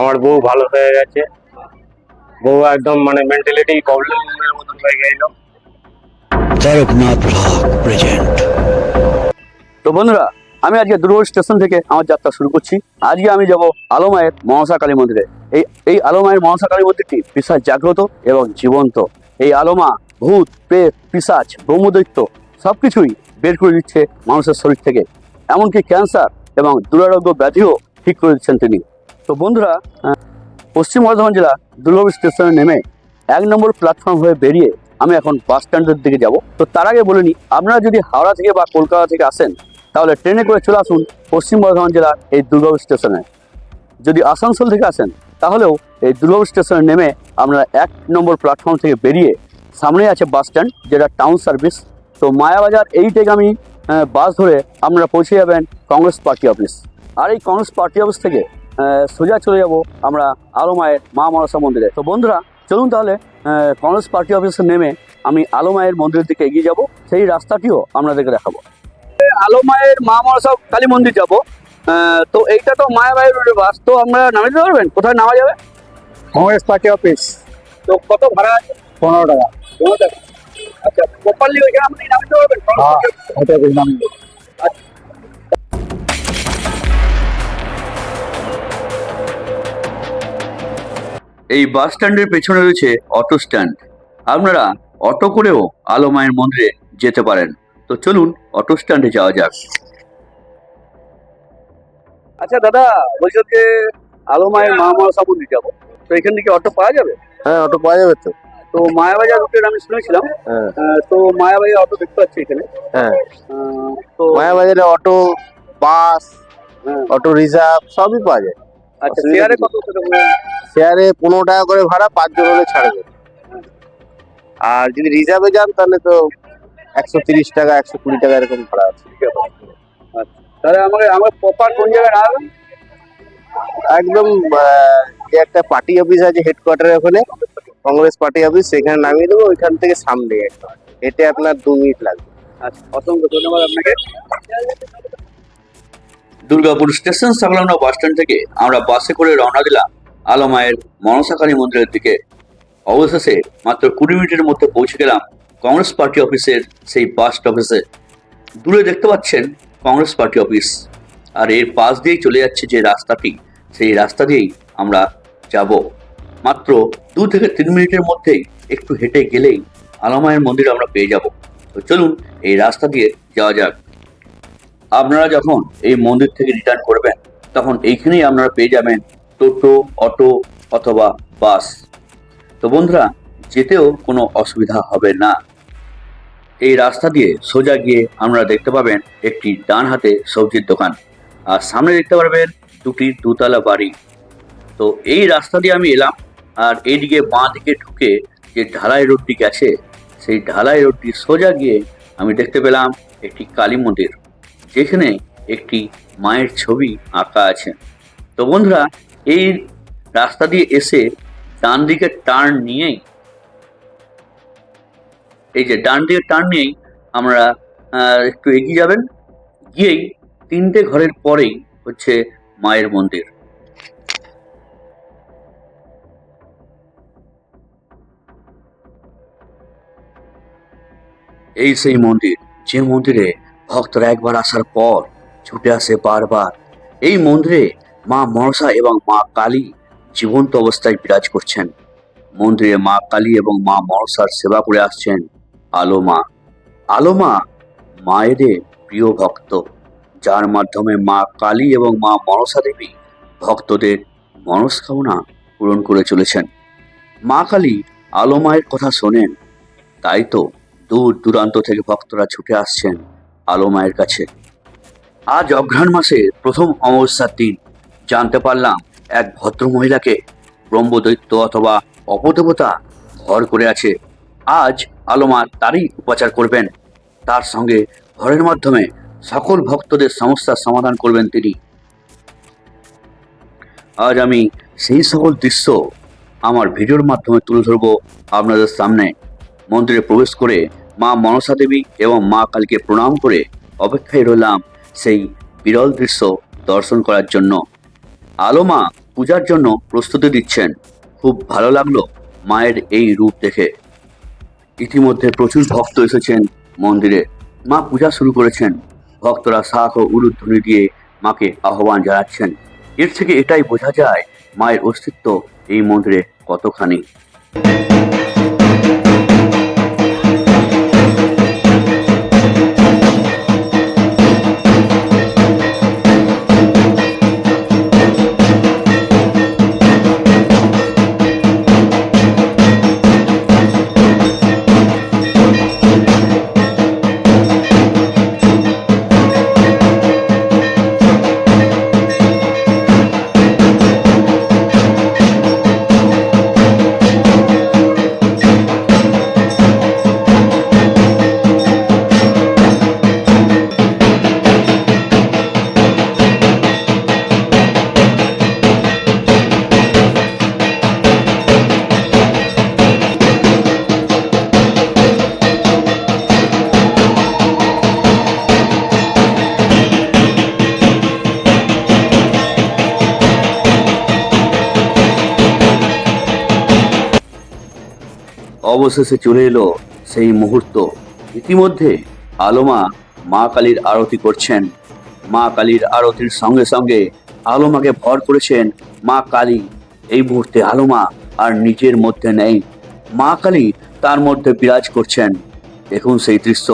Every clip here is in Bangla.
আমার বউ ভালো হয়ে গেছে। বউ একদম মানে মেন্টালিটি প্রবলেমের মতন হয়ে গেল। Taraknath blog present. তো বন্ধুরা, আমি আজকে দুর্গ স্টেশন থেকে আমার যাত্রা শুরু করছি। আজকে আমি যাব আলোমায়ের মনসা কালী মন্দিরে। এই আলোমায়ের মনসা কালী মন্দিরটি পিশাচ জাগ্রত এবং জীবন্ত। এই আলোমা ভূত, প্রেত, পিশাচ, ব্রহ্মদৈত্য সবকিছুই বের করে দিচ্ছে মানুষের শরীর থেকে। এমনকি ক্যান্সার এবং দুরারোগ্য ব্যাধিও ঠিক করে দিচ্ছেন তিনি। তো বন্ধুরা, পশ্চিম বর্ধমান জেলা দুর্গ স্টেশনে নেমে 1 নম্বর প্ল্যাটফর্ম হয়ে বেরিয়ে আমি এখন বাস স্ট্যান্ডের দিকে যাব। তো তার আগে বলে নিই, আপনারা যদি হাওড়া থেকে বা কলকাতা থেকে আসেন তাহলে ট্রেনে করে চলে আসুন পশ্চিম বর্ধমান জেলার এই দুর্গাপুর স্টেশনে। যদি আসানসোল থেকে আসেন তাহলেও এই দুর্গাপুর স্টেশনে নেমে আপনারা 1 নম্বর প্ল্যাটফর্ম থেকে বেরিয়ে সামনেই আছে বাস স্ট্যান্ড, যেটা টাউন সার্ভিস। তো মায়াবাজার এইটেগামী বাস ধরে আপনারা পৌঁছে যাবেন কংগ্রেস পার্টি অফিস। আর এই কংগ্রেস পার্টি অফিস থেকে সোজা চলে যাব আমরা আলোমায়ের মা মনসা মন্দিরে। তো বন্ধুরা, চলুন তাহলে কংগ্রেস পার্টি অফিসে নেমে আমি আলোমায়ের মন্দিরের দিকে এগিয়ে যাব। সেই রাস্তাটিও আপনাদেরকে দেখাবো। আলোমায়ের মা মনসা কালী মন্দির যাব। তো এইটা তো মায়াবাড়ি রোডের বাস, তো আমরা নামে দিতে পারবেন? কোথায় নামা যাবে? Congress party office. তো কত ভাড়া আছে? 15 টাকা। 15 টাকা। আচ্ছা, প্রপারলি ওইখানে আপনি নামে দিতে পারবেন? ওটা নামিয়ে আচ্ছা। এই বাস স্ট্যান্ডের পেছনে রয়েছে অটো স্ট্যান্ড। আপনারা অটো করেও আলোমায়ের মন্দিরে যেতে পারেন। তো চলুন অটো স্ট্যান্ডে যাওয়া যাক। আচ্ছা দাদা, বলছো যে আলোমায়ের মা মনসা মন্দির যাবো, তো এখান থেকে অটো পাওয়া যাবে? হ্যাঁ, অটো পাওয়া যাবে তো। তো মায়াবাজার রুটের আমি শুনেছিলাম। হ্যাঁ তো মায়াবাজার অটো দেখতে পাচ্ছি এখানে। হ্যাঁ, তো মায়াবাজারে অটো, বাস, অটো রিজার্ভ সবই পাওয়া যায়। আচ্ছা, শেয়ারে কত করে? শেয়ারে 15 টাকা করে ভাড়া, 5 জন হলে ছাড়বে। আর যদি রিজার্ভে যান তাহলে তো 130 টাকা, 120 টাকা এরকম ভাড়া আছে। আচ্ছা, তাহলে আমার প্রপার কোন জায়গায় নামবেন? একদম যে একটা পার্টি অফিস আছে হেডকোয়ার্টারের ওখানে, কংগ্রেস পার্টি অফিস, সেখানে নামিয়ে দেবো। ওইখান থেকে সামনে একদম হেঁটে আপনার 2 মিনিট লাগবে। আচ্ছা, অসংখ্য ধন্যবাদ আপনাকে। দুর্গাপুর স্টেশন সংলগ্ন বাস স্ট্যান্ড থেকে আমরা বাসে করে রওনা দিলাম আলোমায়ের মনসা কালী মন্দিরের দিকে। অবশেষে মাত্র 20 মিনিটের মধ্যে পৌঁছে গেলাম কংগ্রেস পার্টি অফিসের সেই বাস স্টপেজে। দূরে দেখতে পাচ্ছেন কংগ্রেস পার্টি অফিস, আর এর পাশ দিয়েই চলে যাচ্ছে যে রাস্তাটি, সেই রাস্তা দিয়েই আমরা যাব। মাত্র 2 থেকে 3 মিনিটের মধ্যেই একটু হেঁটে গেলেই আলোমায়ের মন্দির আমরা পেয়ে যাব। তো চলুন এই রাস্তা দিয়ে যাওয়া যাক। আপনারা যখন এই মন্দির থেকে রিটার্ন করবেন তখন এইখানেই আপনারা পেয়ে যাবেন টোটো, অটো অথবা বাস। তো বন্ধুরা, যেতেও কোনো অসুবিধা হবে না। এই রাস্তা দিয়ে সোজা গিয়ে আপনারা দেখতে পাবেন একটি ডান হাতে সবজির দোকান, আর সামনে দেখতে পারবেন 2টি 2তলা বাড়ি। তো এই রাস্তা দিয়ে আমি এলাম, আর এইদিকে বাঁ দিকে ঢুকে যে ঢালাই রোডটি গেছে, সেই ঢালাই রোডটি সোজা গিয়ে আমি দেখতে পেলাম একটি কালী মন্দির, যেখানে একটি মায়ের ছবি আঁকা আছে। তো বন্ধুরা, এই রাস্তা দিয়ে এসে ডান দিকে টার্ন নিয়েই, এই যে ডান দিকে টার্ন নিয়েই আমরা একটু এগিয়ে যাবেন, গিয়েই 3টে ঘরের পরেই হচ্ছে মায়ের মন্দির। এই সেই মন্দির, যে মন্দিরে ভক্তরা একবার আসার পর ছুটে আসে বারবার। এই মন্দিরে মা মনসা এবং মা কালী জীবন্ত অবস্থায় বিরাজ করছেন। মন্দিরে মা কালী এবং মা মনসার সেবা করে আসছেন আলোমা। আলোমা মায়েদের প্রিয় ভক্ত, যার মাধ্যমে মা কালী এবং মা মনসা দেবী ভক্তদের মনস্কামনা পূরণ করে চলেছেন। মা কালী আলোমায়ের কথা শোনেন, তাই তো দূর দূরান্ত থেকে ভক্তরা ছুটে আসছেন আলোমায়ের কাছে। আজ অঘ্রাণ মাসের প্রথম অমাবস্যার দিন জানতে পারলাম এক ভদ্র মহিলাকে ব্রহ্মদৈত্য অথবা অপদেবতা ঘর করে আছে। আজ আলোমা তারই উপাচার করবেন, তার সঙ্গে ঘরের মাধ্যমে সকল ভক্তদের সমস্যার সমাধান করবেন তিনি। আজ আমি সেই সকল দৃশ্য আমার ভিডিওর মাধ্যমে তুলে ধরবো আপনাদের সামনে। মন্দিরে প্রবেশ করে মা মনসা দেবী এবং মা কালীকে প্রণাম করে অপেক্ষায় রইলাম সেই বিরল দৃশ্য দর্শন করার জন্য। আলোমা পূজার জন্য প্রস্তুতি দিচ্ছেন। খুব ভালো লাগলো মায়ের এই রূপ দেখে। ইতিমধ্যে প্রচুর ভক্ত এসেছেন মন্দিরে। মা পূজা শুরু করেছেন। ভক্তরা শাঁখ ও উলুধ্বনি দিয়ে মাকে আহ্বান জানাচ্ছেন। এর থেকে এটাই বোঝা যায় মায়ের অস্তিত্ব এই মন্দিরে কতখানি। অবশেষে চলে এলো সেই মুহূর্ত। ইতিমধ্যে আলোমা মা কালীর আরতি করছেন। মা কালীর আরতির সঙ্গে সঙ্গে আলোমাকে ভর করেছেন মা কালী। এই মুহূর্তে আলোমা আর নিজের মধ্যে নেই, মা কালী তার মধ্যে বিরাজ করছেন। দেখুন সেই দৃশ্য।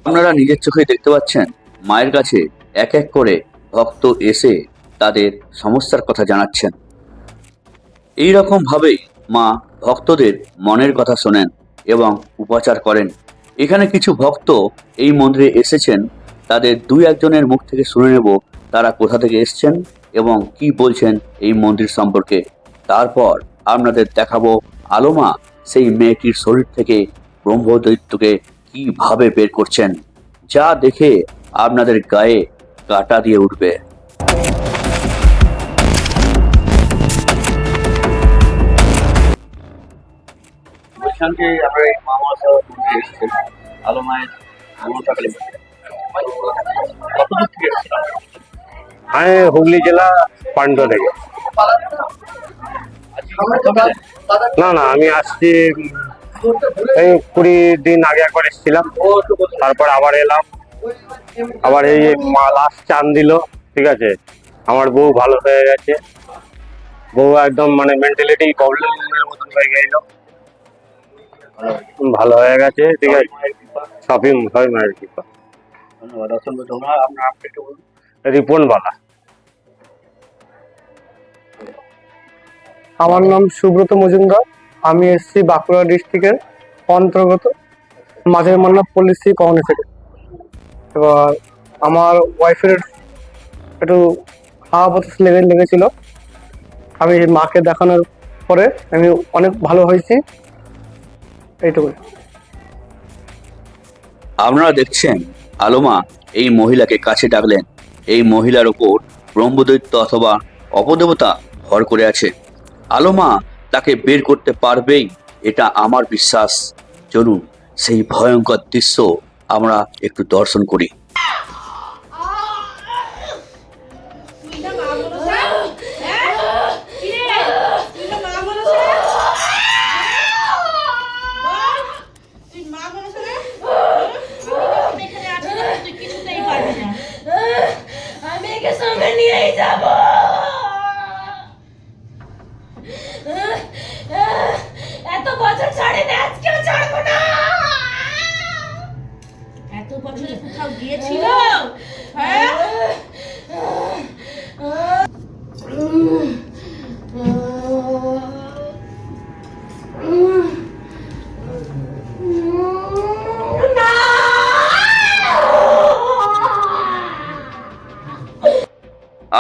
আপনারা নিজের চোখে দেখতে পাচ্ছেন মায়ের কাছে এক এক করে ভক্ত এসে তাদের সমস্যার কথা জানাচ্ছেন। এই রকম ভাবেই মা ভক্তদের মনের কথা শোনেন এবং উপাচার করেন। এখানে কিছু ভক্ত এই মন্দিরে এসেছেন, তাদের দুই একজনের মুখ থেকে শুনে নেব তারা কোথা থেকে এসেছেন এবং কি বলছেন এই মন্দির সম্পর্কে। তারপর আপনাদের দেখাবো আলোমা সেই মেয়েটির শরীর থেকে ব্রহ্মদৈত্যকে কিভাবে বের করছেন, যা দেখে আপনাদের গায়ে কাঁটা দিয়ে উঠবে। আমি হুগলি জেলা পান্ডু থেকে। না না, আমি আসছি এই 20 দিন আগে একবার এসেছিলাম, তারপর আবার এলাম। আবার এই মা লাস্ট চান দিল, ঠিক আছে। আমার বউ ভালো হয়ে গেছে, বউ একদম মানে মেন্টালিটি প্রবলেমের মতন হয়ে গেল, ভালো হয়ে গেছে, ঠিক আছে। সবই হয় মায়ের কৃপা। রিপন বালা। আমার নাম সুব্রত মজুমদার। আমি এসেছি বাঁকুড়া ডিস্ট্রিক্টের অন্তর্গত মাঝের মান্না পলিসি কলোনি থেকে। এবার আমার ওয়াইফের একটু হাওয়া বাতাস লেগেছিল। আমি মাকে দেখানোর পরে আমি অনেক ভালো হয়েছি, এইটুকু। আপনারা দেখছেন আলোমা এই মহিলাকে কাছে ডাকলেন। এই মহিলার ওপর ব্রহ্মদৈত্য অথবা অপদেবতা ভর করে আছে। আলোমা তাকে বের করতে পারবেই, এটা আমার বিশ্বাস। চলুন সেই ভয়ঙ্কর দৃশ্য আমরা একটু দর্শন করি।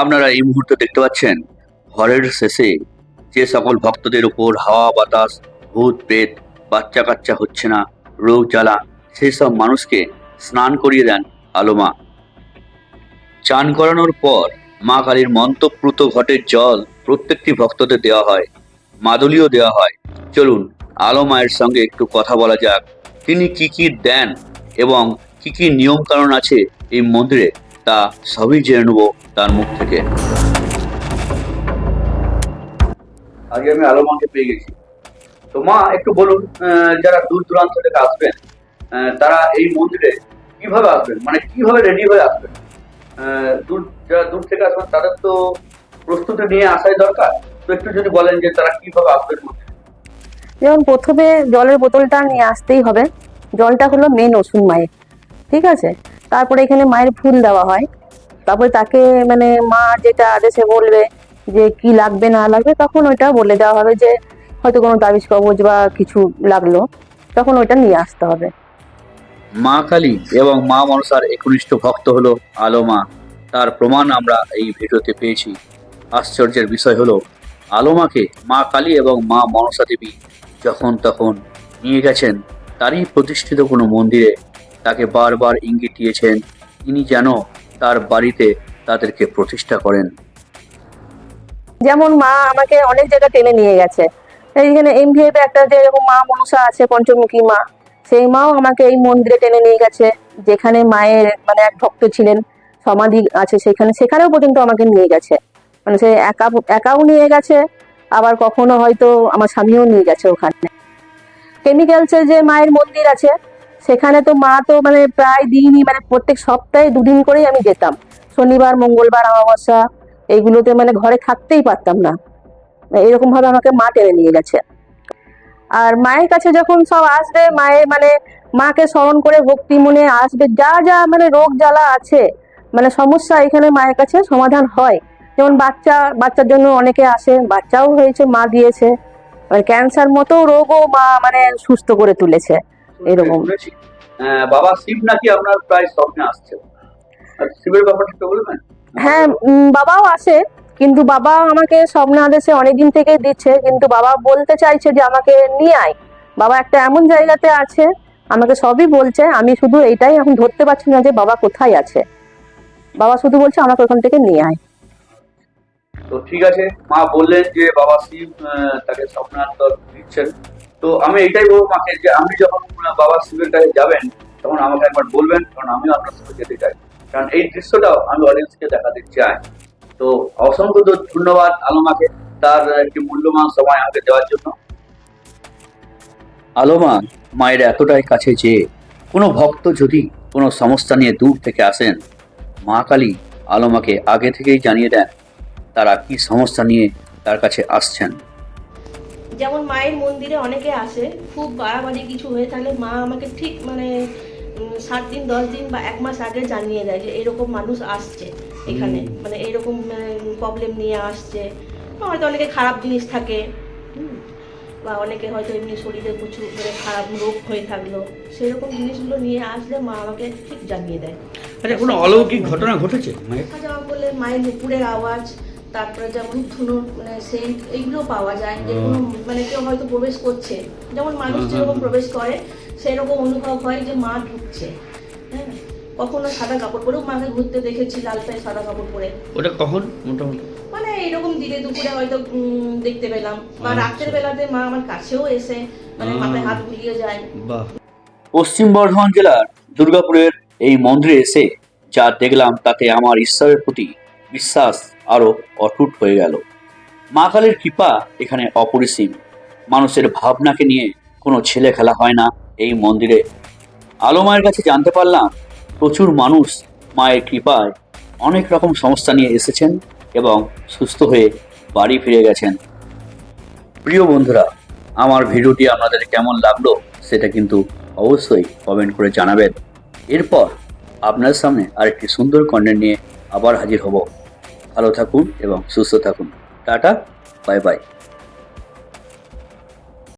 আপনারা এই মুহূর্তে দেখতে পাচ্ছেন ঘরের শেষে যে সকল ভক্তদের উপর হাওয়া বাতাস, ভূত প্রেত, বাচ্চা কাচ্চা হচ্ছে না, রোগ জ্বালা, সেই সব মানুষকে স্নান করিয়ে দেন আলোমা। চান করানোর পর মা কালীর মন্ত্রপ্রুত ঘটের জল প্রত্যেকটি ভক্তদের দেওয়া হয়, মাদুলিও দেওয়া হয়। চলুন আলো মায়ের সঙ্গে একটু কথা বলা যাক, তিনি কি কি দেন এবং কি কি নিয়ম কানুন আছে এই মন্দিরে, তা সবই জেনে নেব তার মুখ থেকে। আগে আমি আলো মাকে পেয়ে গেছি। তো মা একটু বলুন, যারা দূর দূরান্ত থেকে আসবেন তারা এই মন্দিরে কিভাবে আসবেন, মানে কিভাবে রেডি হয়ে আসবেন? যারা দূর থেকে আসবেন তাদের তো প্রস্তুতি নিয়ে আসাই দরকার, তো একটু যদি বলেন যে তারা কিভাবে আসবেন মন্দিরে। যেমন প্রথমে জলের বোতলটা নিয়ে আসতেই হবে, জলটা হলো মেন ওষুধ মায়ের, ঠিক আছে। তারপরে এখানে মায়ের ফুল দেওয়া হয়, তারপরে তাকে মানে মা যেটা আদেশে বলবে যে কি লাগবে না লাগবে তখন ওইটা বলে দেওয়া হবে, যে হয়তো কোনো তাবিজ কবজ বা কিছু লাগলো তখন ওইটা নিয়ে আসতে হবে। মা কালী এবং মা মনসার একনিষ্ঠ ভক্ত হলো আলো মা, তার প্রমাণ আমরা এই ভিডিওতে পেয়েছি। আশ্চর্যের বিষয় হলো আলো মাকে মা কালী এবং মা মনসা দেবী যখন তখন নিয়ে গেছেন তারই প্রতিষ্ঠিত কোনো মন্দিরে, তাকে বারবার ইঙ্গিত দিয়েছেন তিনি যেন তার বাড়িতে তাদেরকে প্রতিষ্ঠা করেন। যেমন মা আমাকে অনেক জায়গা টেনে নিয়ে গেছে, এইখানে এমভিএফ একটা যে এরকম মা মনসা আছে পঞ্চমুখী মা, সেই মাও আমাকে এই মন্দিরে টেনে নিয়ে গেছে, যেখানে মায়ের মানে এক ভক্ত ছিলেন, সমাধি আছে সেখানেও পর্যন্ত আমাকে নিয়ে গেছে। মানে সে একাও নিয়ে গেছে, আবার কখনো হয়তো আমার স্বামীও নিয়ে গেছে ওখানে। কেমিক্যালসের যে মায়ের মন্দির আছে সেখানে তো মা তো মানে প্রায় দিনই, মানে প্রত্যেক সপ্তাহে 2 দিন করেই আমি যেতাম, শনিবার মঙ্গলবার অমাবস্যা এইগুলোতে মানে ঘরে থাকতেই পারতাম না, এরকম ভাবে আমাকে মা টেনে নিয়ে গেছে। আর মায়ের কাছে যখন সব আসবে, মায়ের মানে মাকে স্মরণ করে ভক্তি মনে আসবে, যা যা মানে রোগ জ্বালা আছে মানে সমস্যা এখানে মায়ের কাছে সমাধান হয়। যেমন বাচ্চার জন্য অনেকে আসে, বাচ্চাও হয়েছে, মা দিয়েছে, ক্যান্সার মতো রোগও মা মানে সুস্থ করে তুলেছে এরকম। শুনেছি বাবা শিব নাকি আপনার প্রায় স্বপ্নে আসছে, শিবের ব্যাপারটা একটু বলবেন? হ্যাঁ, বাবাও আসে, কিন্তু বাবা আমাকে স্বপ্ন আদেশে অনেকদিন থেকে দিচ্ছে, কিন্তু বাবা বলতে চাইছে যে আমাকে নিয়ে আয়। বাবা একটা এমন জায়গাতে আছে, আমাকে সবই বলছে, আমি শুধু এইটাই এখন ধরতে পারছি না যে বাবা কোথায় আছে। বাবা শুধু বলছে আমাকে ওখান থেকে নিয়ে আয়। তো ঠিক আছে, মা বললেন যে বাবা শিব তাকে স্বপ্নান্তর দিচ্ছেন। তো আমি এটাই বলবো মাকে যে আপনি যখন বাবা শিবের কাছে যাবেন তখন আমাকে একবার বলবেন, কারণ আমিও আপনার সাথে যেতে চাই, কারণ এই দৃশ্যটাও আমি অডিয়েন্সকে দেখাতে চাই। তো অসংখ্য ধন্যবাদ আলোমাকে তার একটি মূল্যবান সময় আমাকে দেওয়ার জন্য। আলোমা মায়ের এতটাই কাছে যে কোনো ভক্ত যদি কোনো সমস্যা নিয়ে দূর থেকে আসেন, মা কালী আলোমাকে আগে থেকেই জানিয়ে দেন তারা কি সমস্যা নিয়ে তার কাছে আসছেন। যেমন মায়ের মন্দিরে অনেকে আসে, খুব বাড়াবাড়ি কিছু হয়ে থাকলে মা আমাকে ঠিক মানে 7 দিন 10 দিন বা 1 মাস আগে জানিয়ে দেয় যে এরকম মানুষ আসছে এখানে, মানে এরকম প্রবলেম নিয়ে আসছে। হয়তো অনেকে খারাপ জিনিস থাকে, বা অনেকে হয়তো এমনি শরীরে প্রচুর মানে খারাপ রোগ হয়ে থাকলো, সেরকম জিনিসগুলো নিয়ে আসলে মা আমাকে ঠিক জানিয়ে দেয়। আচ্ছা, কোনো অলৌকিক ঘটনা ঘটেছে মায়ের? যেমন বললে মায়ের নুপুরের আওয়াজ, তারপরে যেমন ধুনুর মানে সেন্ট, এইগুলো পাওয়া যায়, যে কোনো মানে কেউ হয়তো প্রবেশ করছে, যেমন মানুষ যেরকম প্রবেশ করে সেরকম অনুভব হয় যে মা ঢুকছে। হ্যাঁ, কখনো সাদা কাপড় পরেও মাকে ঘুরতে দেখেছি, লাল পায়ে সাদা কাপড় পরে। ওটা কখন মোটামুটি? মানে এইরকম দিনে দুপুরে হয়তো দেখতে পেলাম, বা রাতের বেলাতে মা আমার কাছেও এসে মানে মাথায় হাত বুলিয়ে যায়। বাহ। পশ্চিম বর্ধমান জেলার দুর্গাপুরের এই মন্দিরে এসে যা দেখলাম তাতে আমার ঈশ্বরের প্রতি বিশ্বাস আরো অটুট হয়ে গেল। মা কালীর কৃপা এখানে অপরিসীম, মানুষের ভাবনাকে নিয়ে কোনো ছেলে খেলা হয় না এই মন্দিরে। আলো মায়ের কাছে জানতে পারলাম প্রচুর মানুষ মায়ের কৃপায় অনেক রকম সমস্যা নিয়ে এসেছেন এবং সুস্থ হয়ে বাড়ি ফিরে গেছেন। প্রিয় বন্ধুরা, আমার ভিডিওটি আপনাদের কেমন লাগলো সেটা কিন্তু অবশ্যই কমেন্ট করে জানাবেন। এরপর আপনার সামনে আরেকটি সুন্দর কন্টেন্ট নিয়ে আবার হাজির হব। ভালো থাকুন এবং সুস্থ থাকুন। Tata, bye bye.